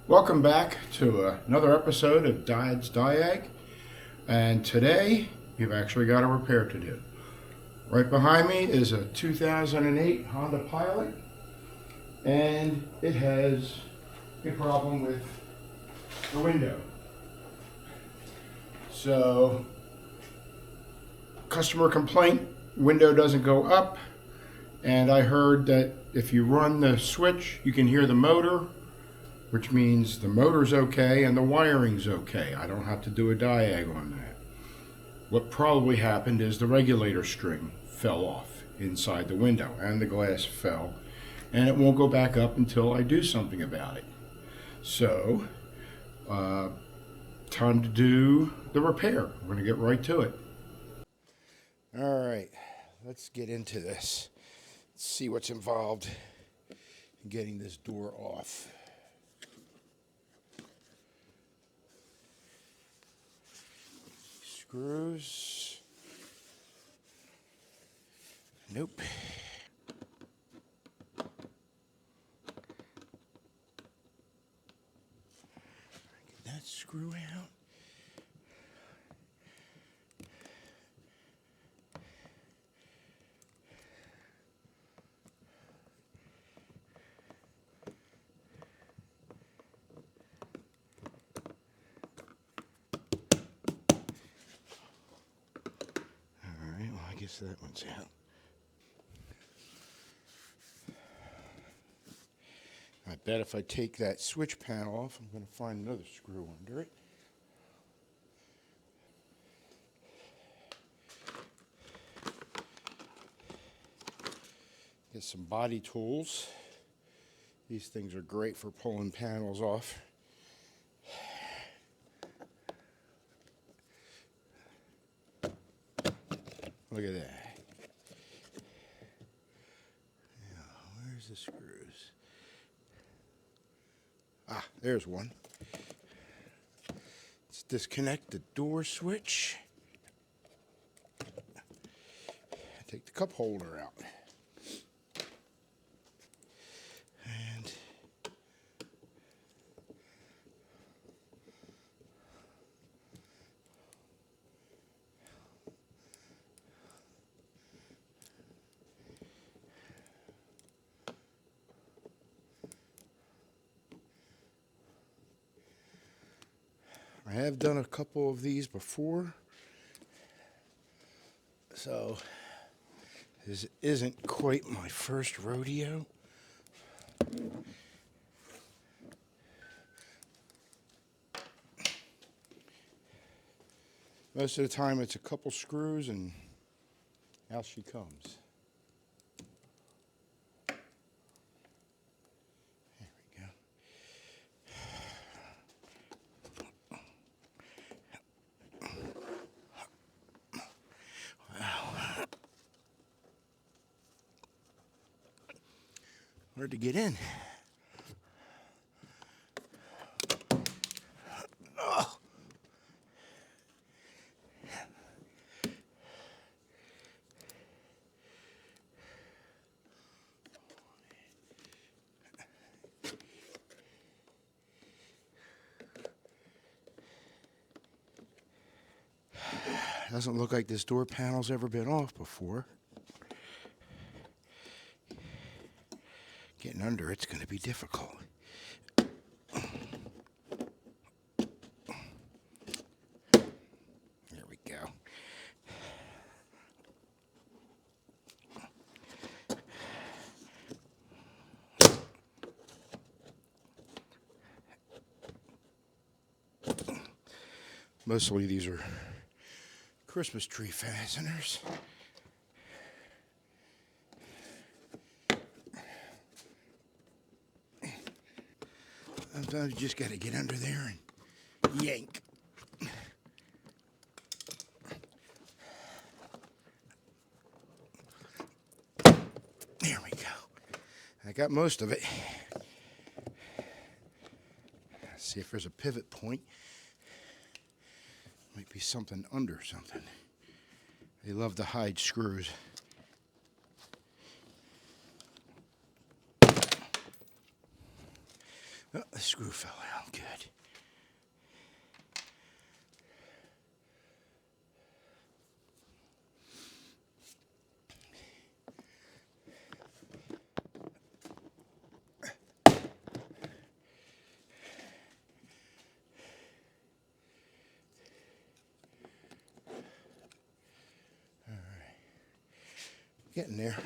Welcome back to another episode of Dad's Diag, and today you've actually got a repair to do. Right behind me is a 2008 Honda Pilot, and it has a problem with the window. So, customer complaint, window doesn't go up, and I heard that if you run the switch, you can hear the motor, which means the motor's okay and the wiring's okay. I don't have to do a diag on that. What probably happened is the regulator string fell off inside the window and the glass fell, and it won't go back up until I do something about it. So, time to do the repair. We're going to get right to it. All right, let's get into this. Let's see what's involved in getting this door off. Screws. Nope. Get that screw out. I guess that one's out. I bet if I take that switch panel off, I'm going to find another screw under it. Get some body tools. These things are great for pulling panels off. Look at that. Now, where's the screws? Ah, there's one. Let's disconnect the door switch. Take the cup holder out. And I have done a couple of these before, so this isn't quite my first rodeo. Most of the time it's a couple screws and out she comes. There we go. Hard to get in. Oh. Doesn't look like this door panel's ever been off before. Getting under it's going to be difficult. There we go. Mostly these are Christmas tree fasteners. Sometimes you just got to get under there and yank. There we go. I got most of it. Let's see if there's a pivot point. Might be something under something. They love to hide screws. Oh, The screw fell out. Good. All right. Getting there.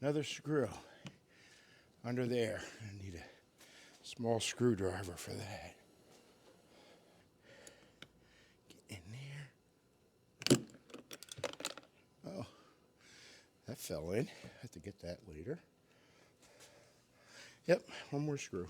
Another screw under there. I need a small screwdriver for that. Get in there. Oh, that fell in. Have to get that later. Yep, one more screw.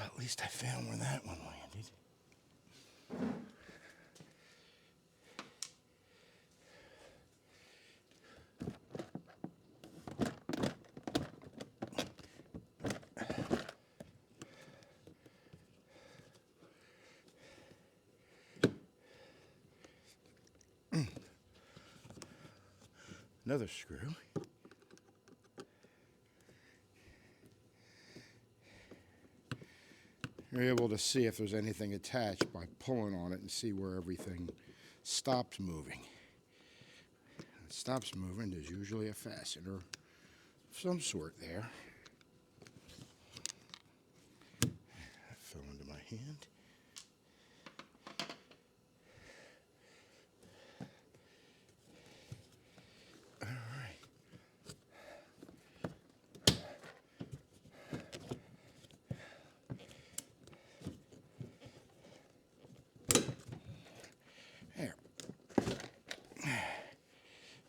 At least I found where that one landed. Another screw. You're able to see if there's anything attached by pulling on it and see where everything stops moving. When it stops moving, there's usually a fastener of some sort there. That fell into my hand.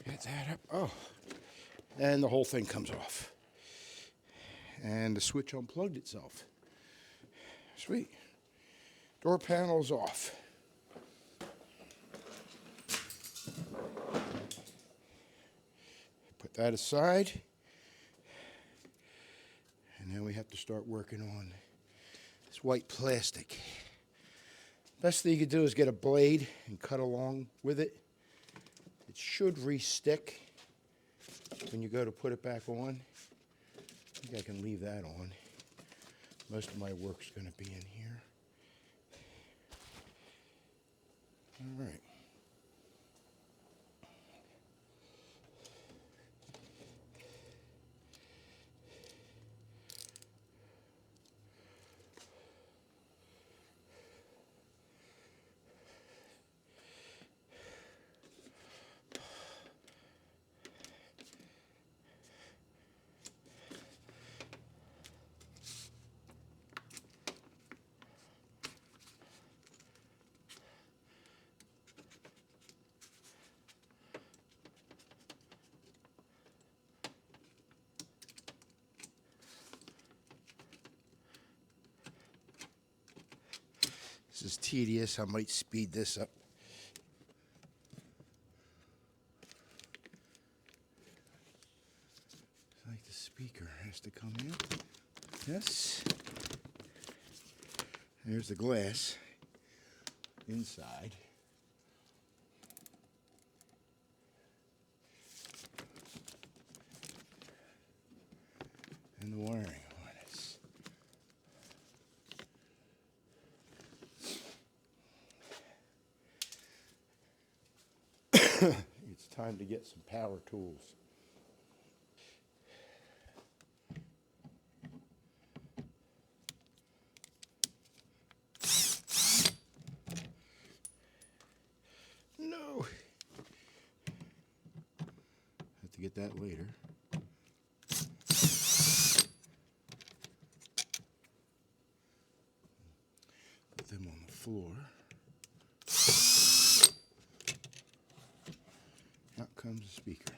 Get that up. Oh, and the whole thing comes off. And the switch unplugged itself. Sweet. Door panel's off. Put that aside. And then we have to start working on this white plastic. Best thing you could do is get a blade and cut along with it. It should re-stick when you go to put it back on. I think I can leave that on. Most of my work's going to be in here. All right. This is tedious. I might speed this up. It's like the speaker has to come in. Yes. There's the glass inside. And the wiring harness. It's time to get some power tools. No. Have to get that later. Put them on the floor. Out comes the speaker.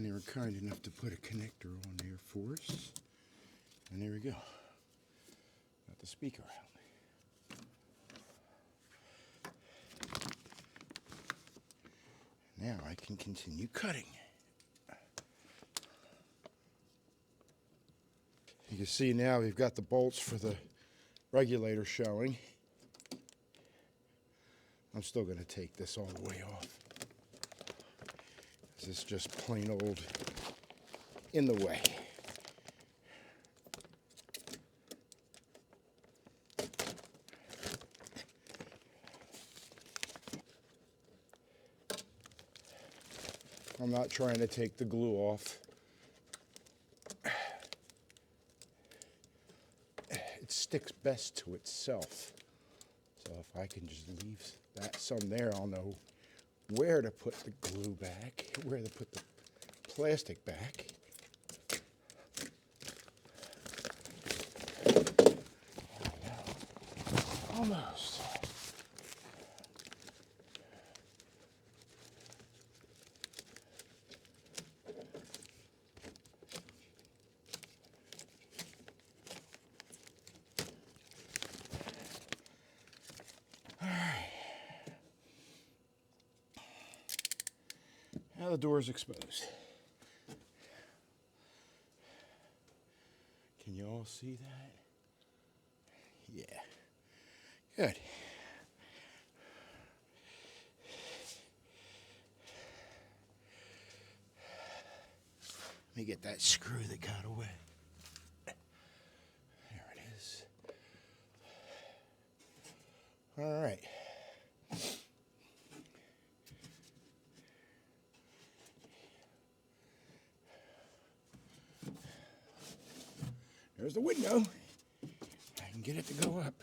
And they were kind enough to put a connector on there for us. And there we go. Got the speaker out. Now I can continue cutting. You can see now we've got the bolts for the regulator showing. I'm still going to take this all the way off. This is just plain old in the way. I'm not trying to take the glue off. It sticks best to itself. So if I can just leave that some there, I'll know where to put the glue back, where to put the plastic back. Almost. Now the door is exposed. Can you all see that? Yeah. Good. Let me get that screw that got away. There it is. All right. There's the window. I can get it to go up.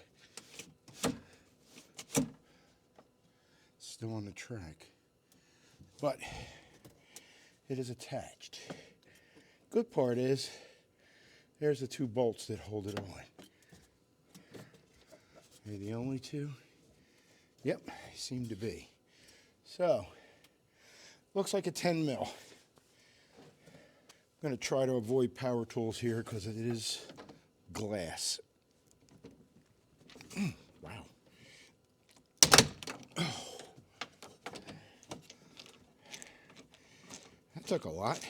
It's still on the track, but it is attached. Good part is there's the two bolts that hold it on. They're the only two? Yep, seem to be. So, looks like a 10 mil. I'm going to try to avoid power tools here because it is glass. Wow. Oh. That took a lot.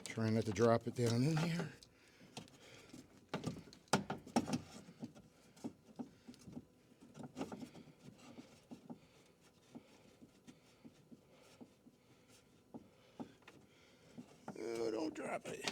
Trying not to drop it down in here. Oh, don't drop it.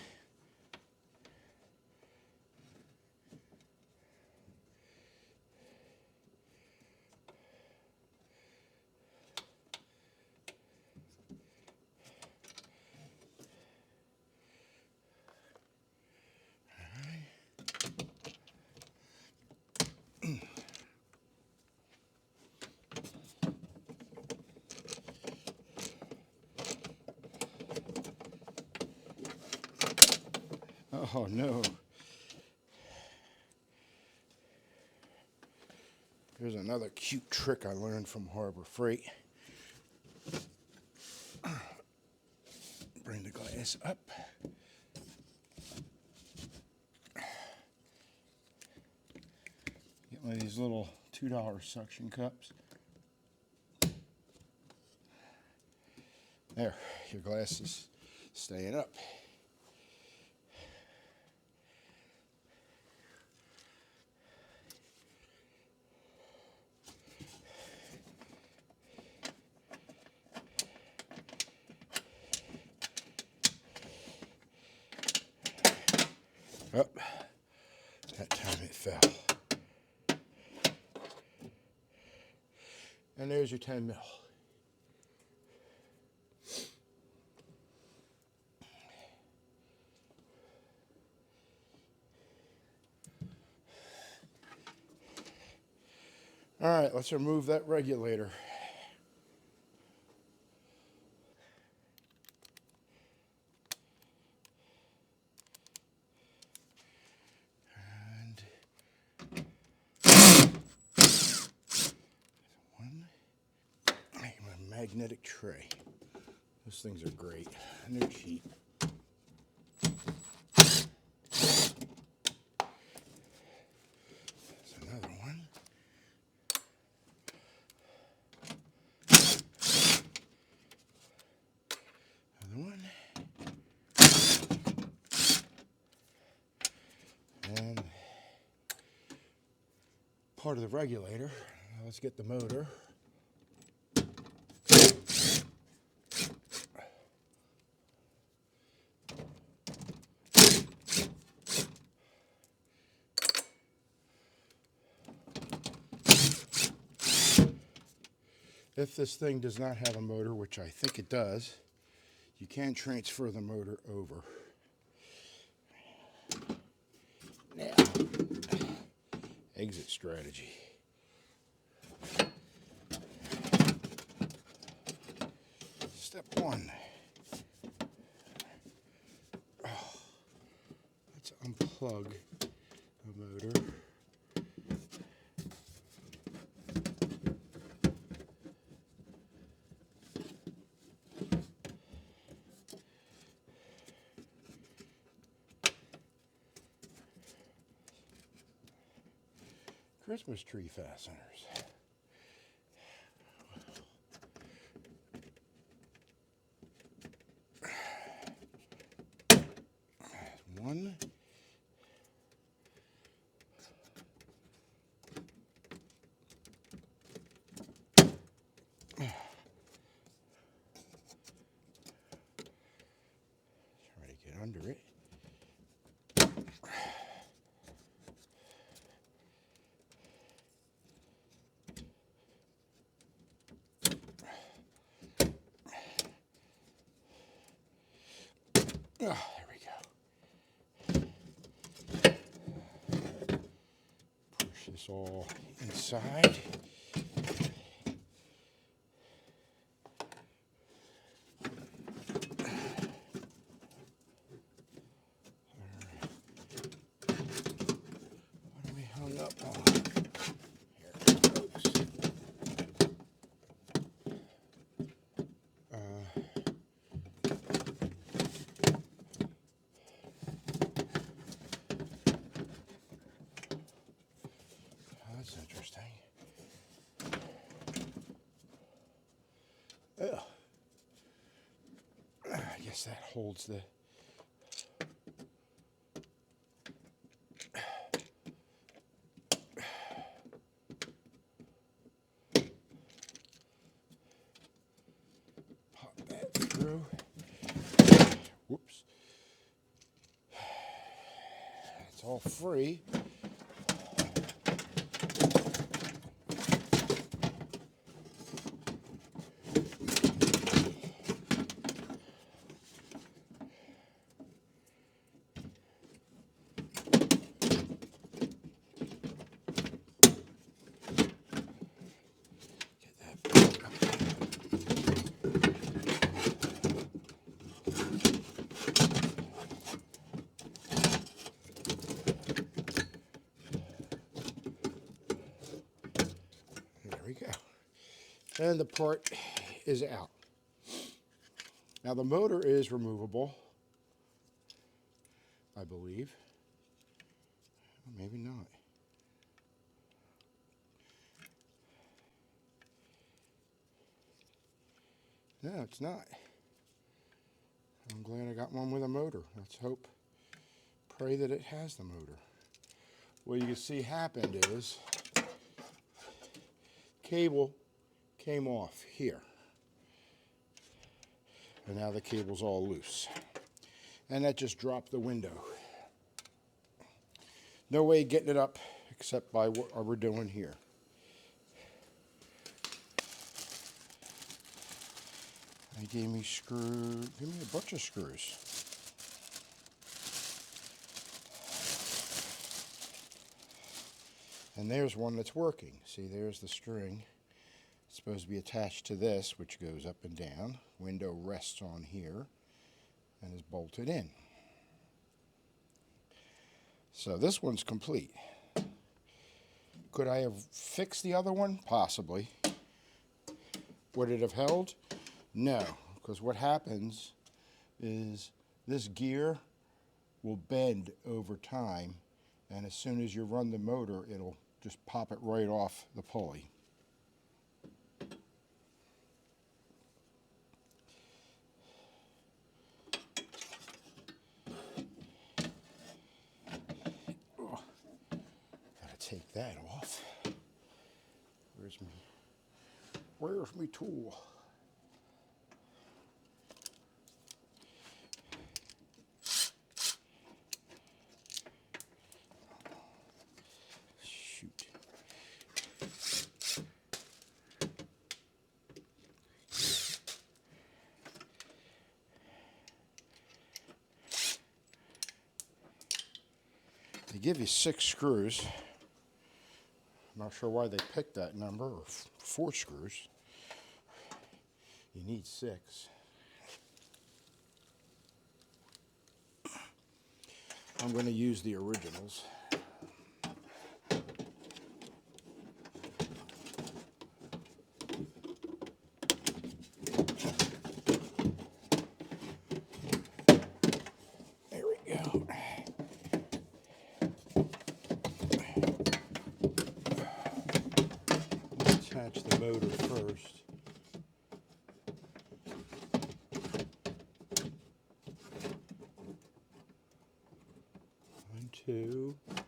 Oh no. Here's another cute trick I learned from Harbor Freight. Bring the glass up. Get one of these little $2 suction cups. There, your glass is staying up. Oh, that time it fell. And there's your 10 mil. All right, let's remove that regulator. magnetic tray. Those things are great, and they're cheap. There's another one. Another one. And part of the regulator. Now let's get the motor. If this thing does not have a motor, which I think it does, you can transfer the motor over. Now, exit strategy. Step one. Let's unplug the motor. Christmas tree fasteners. One. Try to get under it. There we go. Push this all inside. What are we hung up on? Here it goes. That's interesting. I guess that holds the pop that through. Whoops. It's all free. There we go. And the part is out. Now the motor is removable, I believe. Or maybe not. No, it's not. I'm glad I got one with a motor. Let's hope, pray that it has the motor. What you can see happened is cable came off here. And now the cable's all loose. And that just dropped the window. No way of getting it up except by what we're doing here. They gave me a bunch of screws. And there's one that's working. See, there's the string. It's supposed to be attached to this, which goes up and down. Window rests on here and is bolted in. So this one's complete. Could I have fixed the other one? Possibly. Would it have held? No, because what happens is this gear will bend over time, and as soon as you run the motor, it'll just pop it right off the pulley. Oh, gotta take that off. Where's my tool? Shoot. They give you 6 screws. I'm not sure why they picked that number, or 4 screws. You need 6. I'm going to use the originals. There we go. Attach the motor first. One, two. There's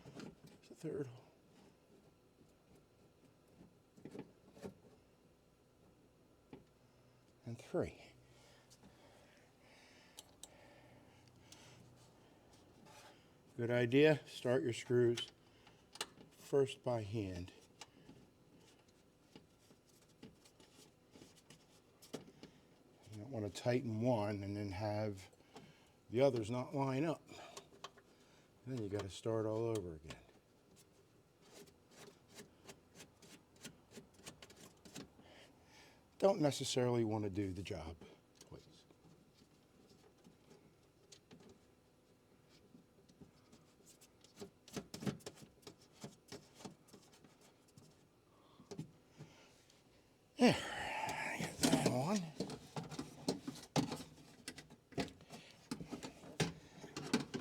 the third hole. And 3. Good idea. Start your screws first by hand. You don't want to tighten one and then have the others not line up. Then you got to start all over again. Don't necessarily want to do the job twice. There, get that on.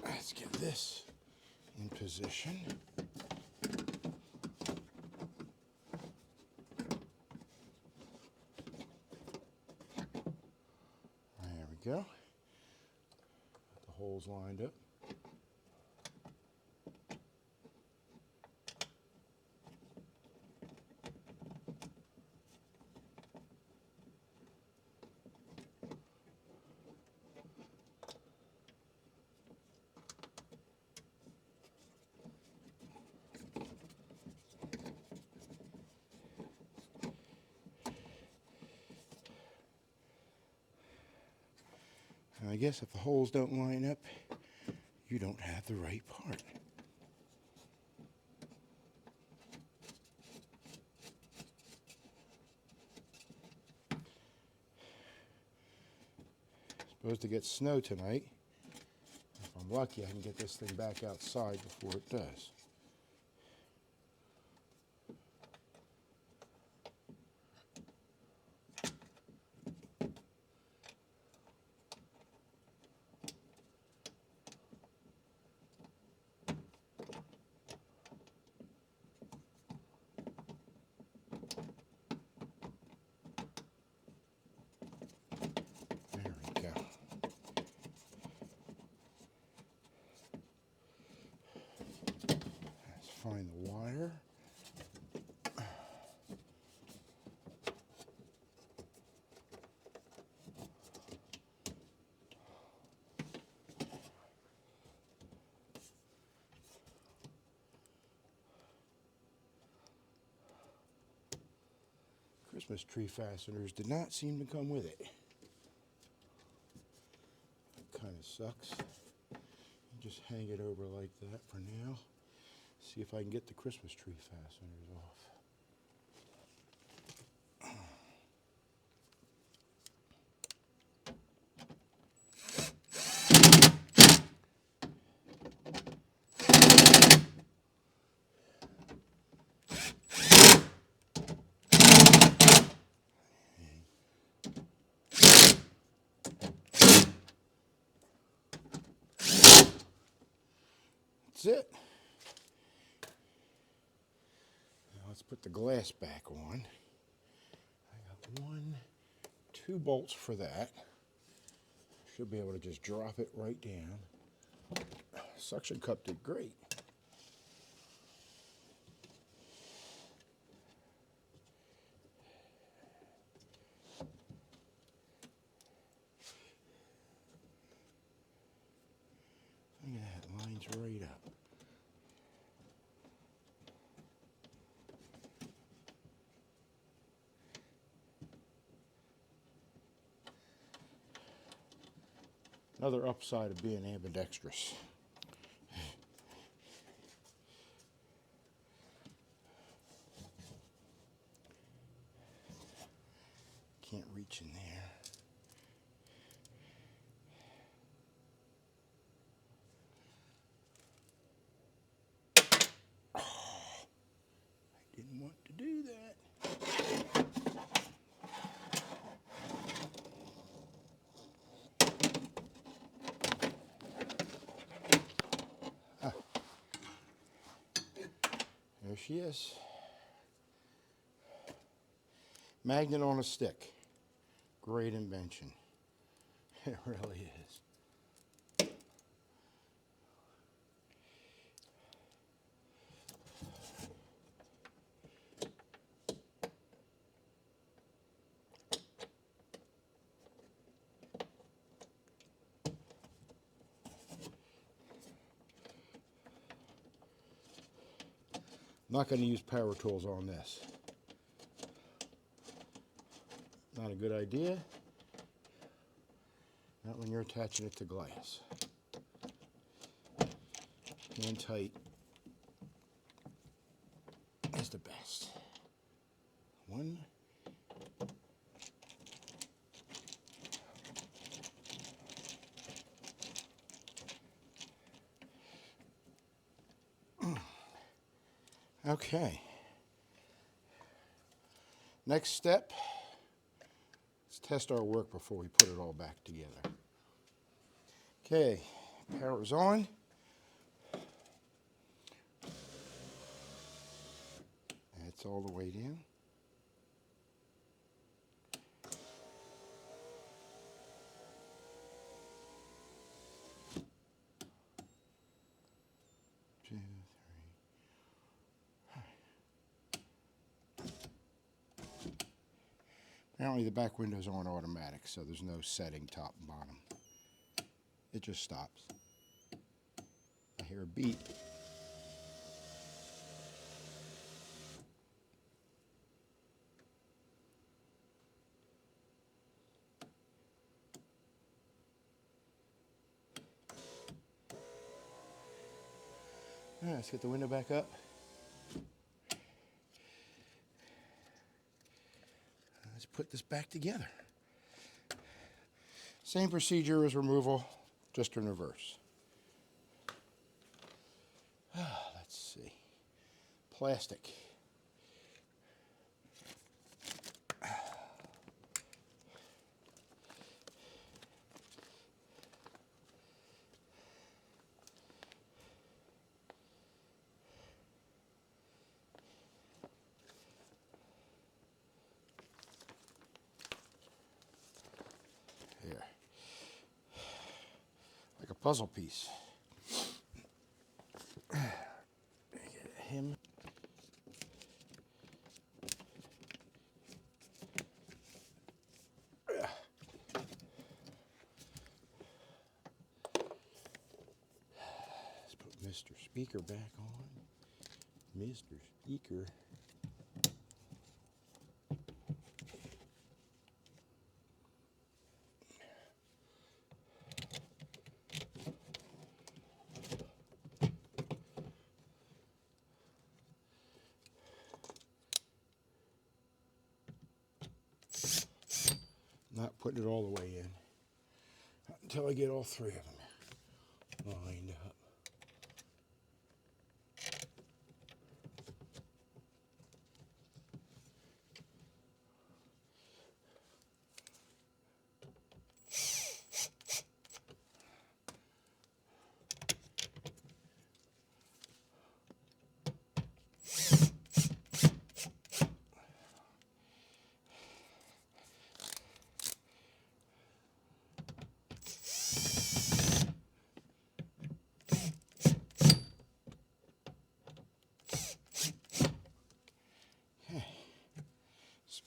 Let's get this in position. There we go. Got the holes lined up. And I guess if the holes don't line up, you don't have the right part. Supposed to get snow tonight. If I'm lucky, I can get this thing back outside before it does. There we go. Let's find the wire. Christmas tree fasteners did not seem to come with it. That kind of sucks. Just hang it over like that for now. See if I can get the Christmas tree fasteners off. That's it. Now let's put the glass back on. I got 2 bolts for that. Should be able to just drop it right down. Suction cup did great. Look at that, lines right up. Another upside of being ambidextrous. Can't reach in there. Oh, I didn't want to do that. There she is. Magnet on a stick. Great invention. It really is. I'm not going to use power tools on this. Not a good idea. Not when you're attaching it to glass. Hand tight is the best. 1. Okay. Next step, let's test our work before we put it all back together. Okay, power's on. That's all the way down. Two, three. Apparently the back windows aren't automatic, so there's no setting top and bottom. It just stops. I hear a beep. All right, let's get the window back up. Let's put this back together. Same procedure as removal, just in reverse. Let's see. Plastic. Here. Like a puzzle piece. Get him. Let's put Mr. Speaker back on. Mr. Speaker. Not putting it all the way in until I get all 3 of them lined up.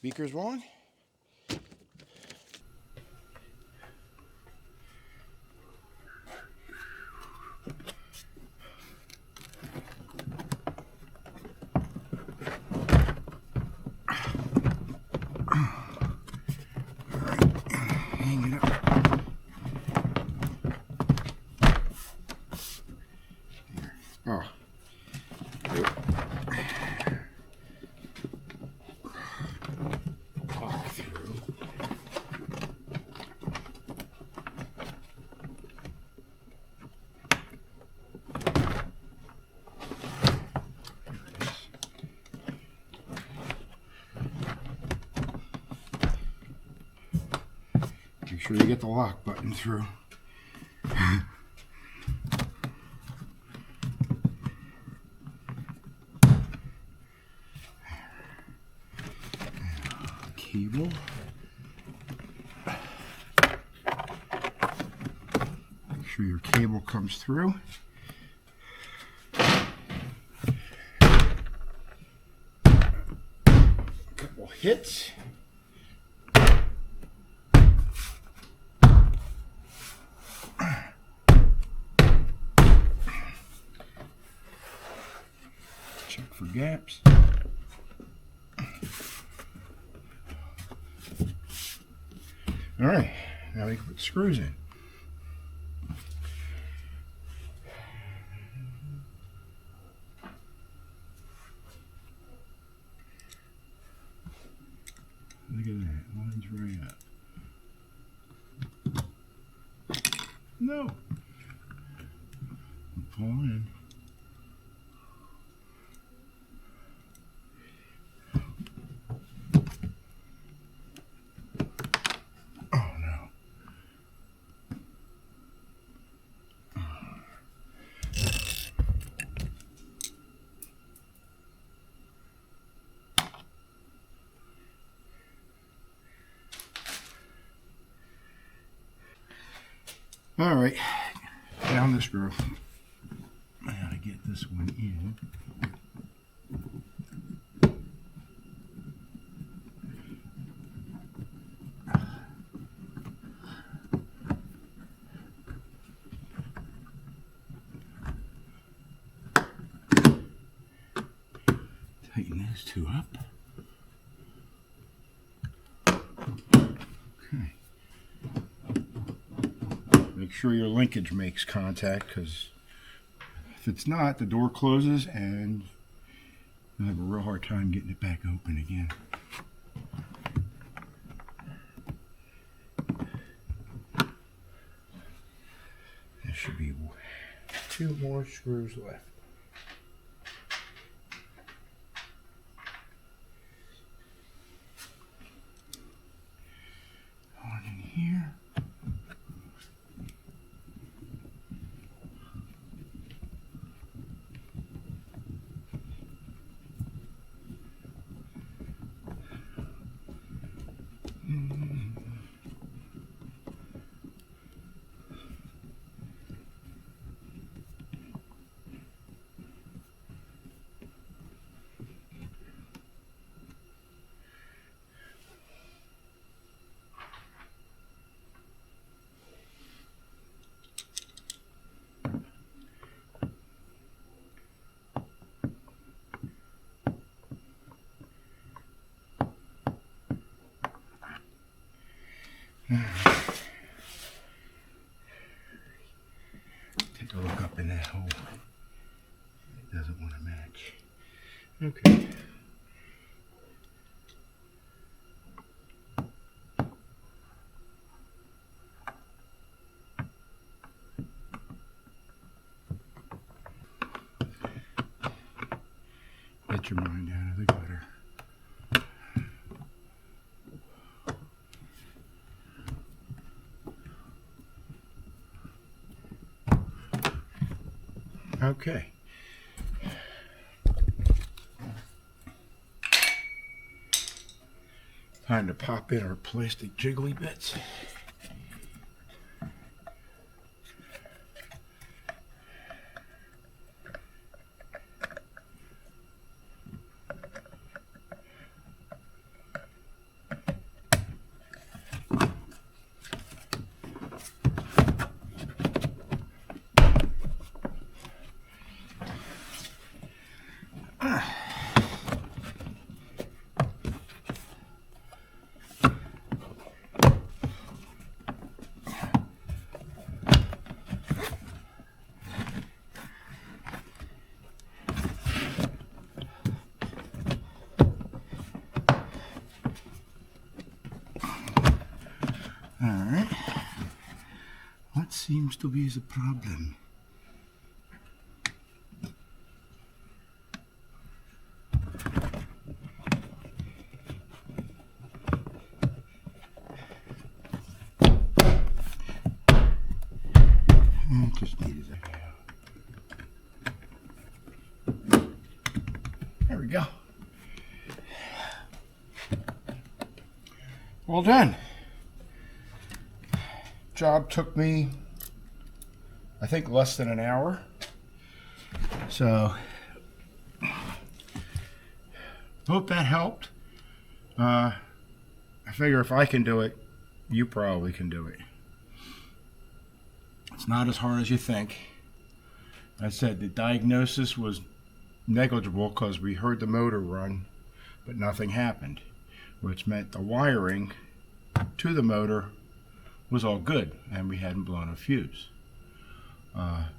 Beaker's on. Hang it up. Oh. Pop through. Make sure you get the lock button through. Cable. Make sure your cable comes through. Couple hits. Check for gaps. All right, now we can put screws in. Look at that, lines right up. No. Pull in. Oh no. All right, down the screw. I gotta get this one in. Tighten these two up. Okay. Make sure your linkage makes contact, because if it's not, the door closes and you'll have a real hard time getting it back open again. There should be 2 more screws left. One in here. Take a look up in that hole. It doesn't want to match. Okay. Get your mind out of the gutter. Okay. Time to pop in our plastic jiggly bits. Alright, what seems to be the problem? Just needed that. There we go. Well done. Job took me, I think, less than an hour. So, hope that helped. I figure if I can do it, you probably can do it. It's not as hard as you think. I said the diagnosis was negligible because we heard the motor run, but nothing happened, which meant the wiring to the motor was all good and we hadn't blown a fuse. I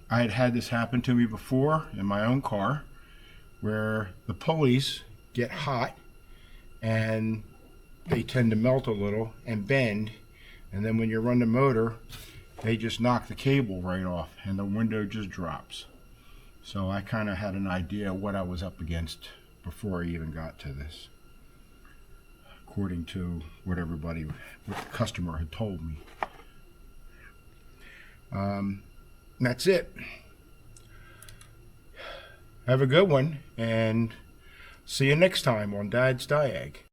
had had this happen to me before in my own car, where the pulleys get hot and they tend to melt a little and bend, and then when you run the motor, they just knock the cable right off and the window just drops. So I kind of had an idea what I was up against before I even got to this, according to what the customer had told me. That's it. Have a good one, and see you next time on Dad's Diag.